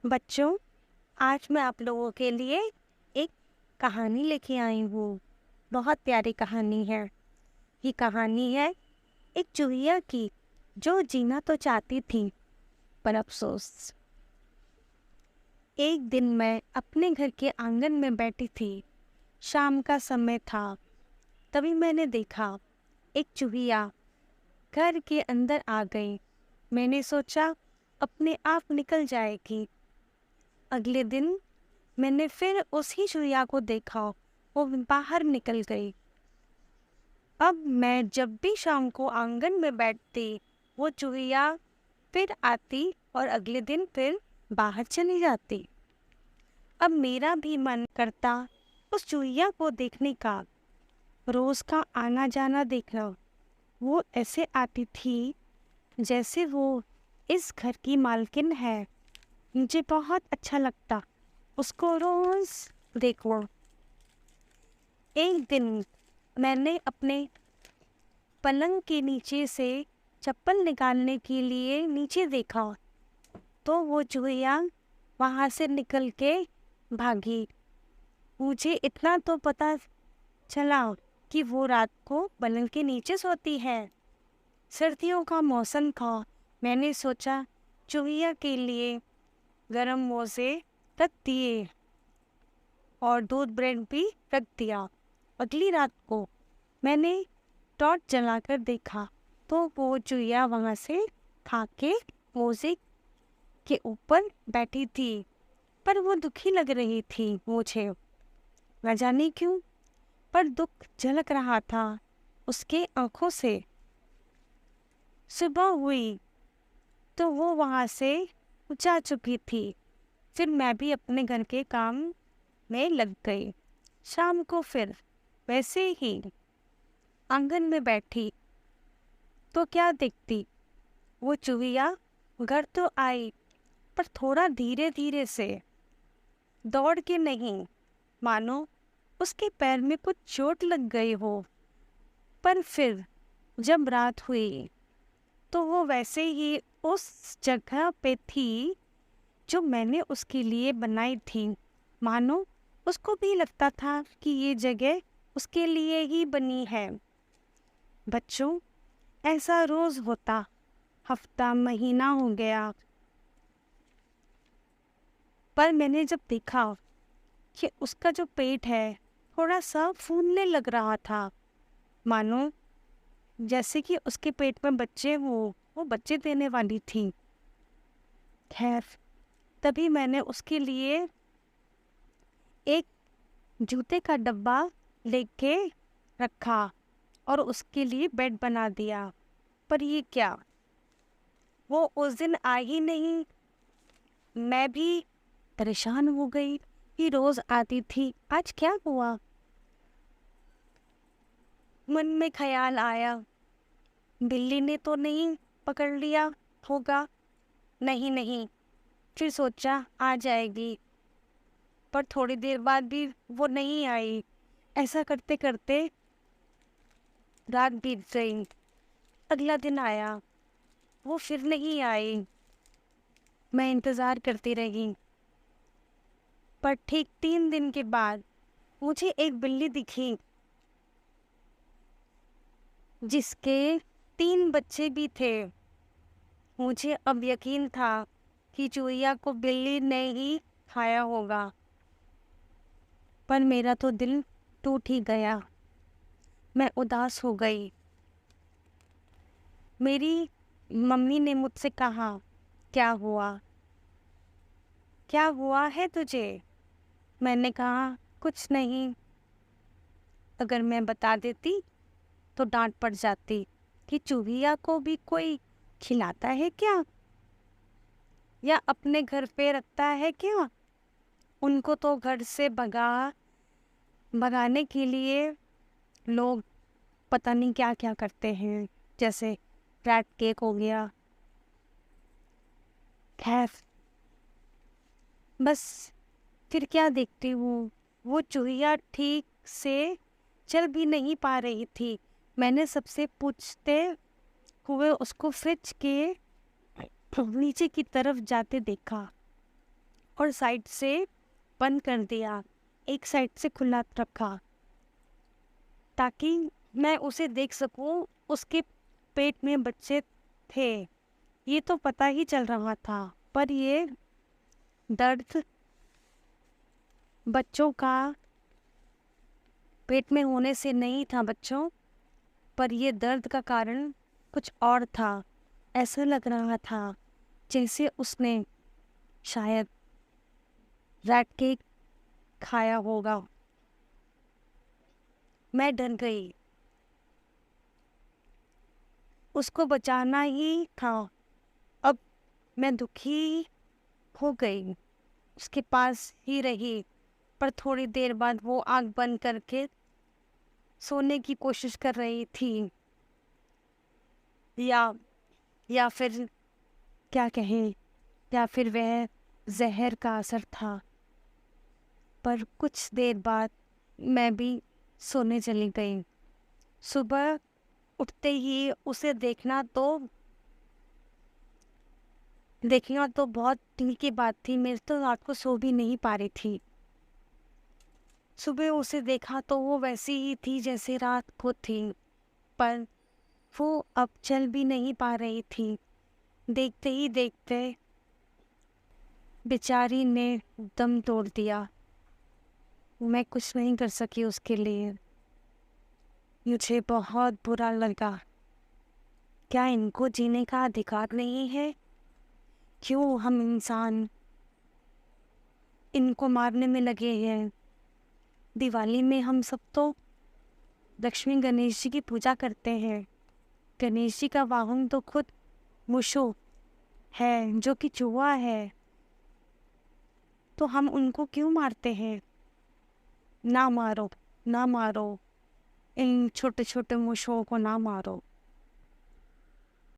बच्चों, आज मैं आप लोगों के लिए एक कहानी लेके आई हूँ। बहुत प्यारी कहानी है। ये कहानी है एक चूहिया की जो जीना तो चाहती थी पर अफसोस। एक दिन मैं अपने घर के आंगन में बैठी थी। शाम का समय था। तभी मैंने देखा एक चूहिया घर के अंदर आ गई। मैंने सोचा अपने आप निकल जाएगी। अगले दिन मैंने फिर उसी चूहिया को देखा। वो बाहर निकल गई। अब मैं जब भी शाम को आंगन में बैठती, वो चूहिया फिर आती और अगले दिन फिर बाहर चली जाती। अब मेरा भी मन करता उस चूहिया को देखने का, रोज का आना जाना देखना। वो ऐसे आती थी जैसे वो इस घर की मालकिन है। मुझे बहुत अच्छा लगता उसको रोज देखो। एक दिन मैंने अपने पलंग के नीचे से चप्पल निकालने के लिए नीचे देखा तो वो चूहिया वहां से निकल के भागी। मुझे इतना तो पता चला कि वो रात को पलंग के नीचे सोती है। सर्दियों का मौसम था। मैंने सोचा चूहिया के लिए गरम मोजे रख दिए और दूध ब्रेड भी रख दिया। अगली रात को मैंने टॉर्च जलाकर देखा तो वो चूहिया वहां से खा के मोजे के ऊपर बैठी थी। पर वो दुखी लग रही थी मुझे, न जाने क्यों, पर दुख झलक रहा था उसके आंखों से। सुबह हुई तो वो वहां से जा चुकी थी। फिर मैं भी अपने घर के काम में लग गई। शाम को फिर वैसे ही आंगन में बैठी तो क्या देखती, वो चूहिया घर तो आई पर थोड़ा धीरे धीरे से, दौड़ के नहीं, मानो उसके पैर में कुछ चोट लग गई हो। पर फिर जब रात हुई तो वो वैसे ही उस जगह पे थी जो मैंने उसके लिए बनाई थी। मानो उसको भी लगता था कि ये जगह उसके लिए ही बनी है। बच्चों, ऐसा रोज होता। हफ्ता महीना हो गया, पर मैंने जब देखा कि उसका जो पेट है थोड़ा सा फूलने लग रहा था, मानो जैसे कि उसके पेट में बच्चे हो, वो बच्चे देने वाली थी। खैर, तभी मैंने उसके लिए एक जूते का डब्बा लेके रखा और उसके लिए बेड बना दिया। पर ये क्या, वो उस दिन आई ही नहीं। मैं भी परेशान हो गई कि रोज आती थी, आज क्या हुआ। मन में ख्याल आया, बिल्ली ने तो नहीं पकड़ लिया होगा। नहीं नहीं, फिर सोचा आ जाएगी, पर थोड़ी देर बाद भी वो नहीं आई। ऐसा करते करते रात बीत गई। अगला दिन आया, वो फिर नहीं आई। मैं इंतज़ार करती रही, पर ठीक 3 दिन के बाद मुझे एक बिल्ली दिखी जिसके 3 बच्चे भी थे। मुझे अब यकीन था कि चूहिया को बिल्ली ने ही खाया होगा। पर मेरा तो दिल टूट ही गया। मैं उदास हो गई। मेरी मम्मी ने मुझसे कहा, क्या हुआ, क्या हुआ है तुझे। मैंने कहा कुछ नहीं। अगर मैं बता देती तो डांट पड़ जाती कि चूहिया को भी कोई खिलाता है क्या, या अपने घर पे रखता है क्या। उनको तो घर से भगाने के लिए लोग पता नहीं क्या क्या करते हैं, जैसे रैट केक हो गया। खैर, बस फिर क्या देखती हूँ, वो चूहिया ठीक से चल भी नहीं पा रही थी। मैंने सबसे पूछते हुए उसको फ्रिज के नीचे की तरफ जाते देखा। और साइड से बंद कर दिया, एक साइड से खुला रखा ताकि मैं उसे देख सकूं। उसके पेट में बच्चे थे, ये तो पता ही चल रहा था, पर ये दर्द बच्चों का पेट में होने से नहीं था बच्चों, पर ये दर्द का कारण कुछ और था। ऐसा लग रहा था जैसे उसने शायद रैट केक खाया होगा। मैं डर गई, उसको बचाना ही था। अब मैं दुखी हो गई, उसके पास ही रही, पर थोड़ी देर बाद वो आंख बंद करके सोने की कोशिश कर रही थी, या या फिर क्या कहें, या फिर वह जहर का असर था। पर कुछ देर बाद मैं भी सोने चली गई। सुबह उठते ही उसे देखना तो बहुत दिल की बात थी। मेरी तो रात को सो भी नहीं पा रही थी। सुबह उसे देखा तो वो वैसी ही थी जैसे रात को थी, पर वो अब चल भी नहीं पा रही थी। देखते ही देखते बेचारी ने दम तोड़ दिया। मैं कुछ नहीं कर सकी उसके लिए। मुझे बहुत बुरा लगा। क्या इनको जीने का अधिकार नहीं है? क्यों हम इंसान इनको मारने में लगे हैं? दिवाली में हम सब तो लक्ष्मी गणेश जी की पूजा करते हैं। गणेश जी का वाहन तो खुद मूषो है, जो कि चूहा है, तो हम उनको क्यों मारते हैं? ना मारो, ना मारो, इन छोटे छोटे मूषों को ना मारो।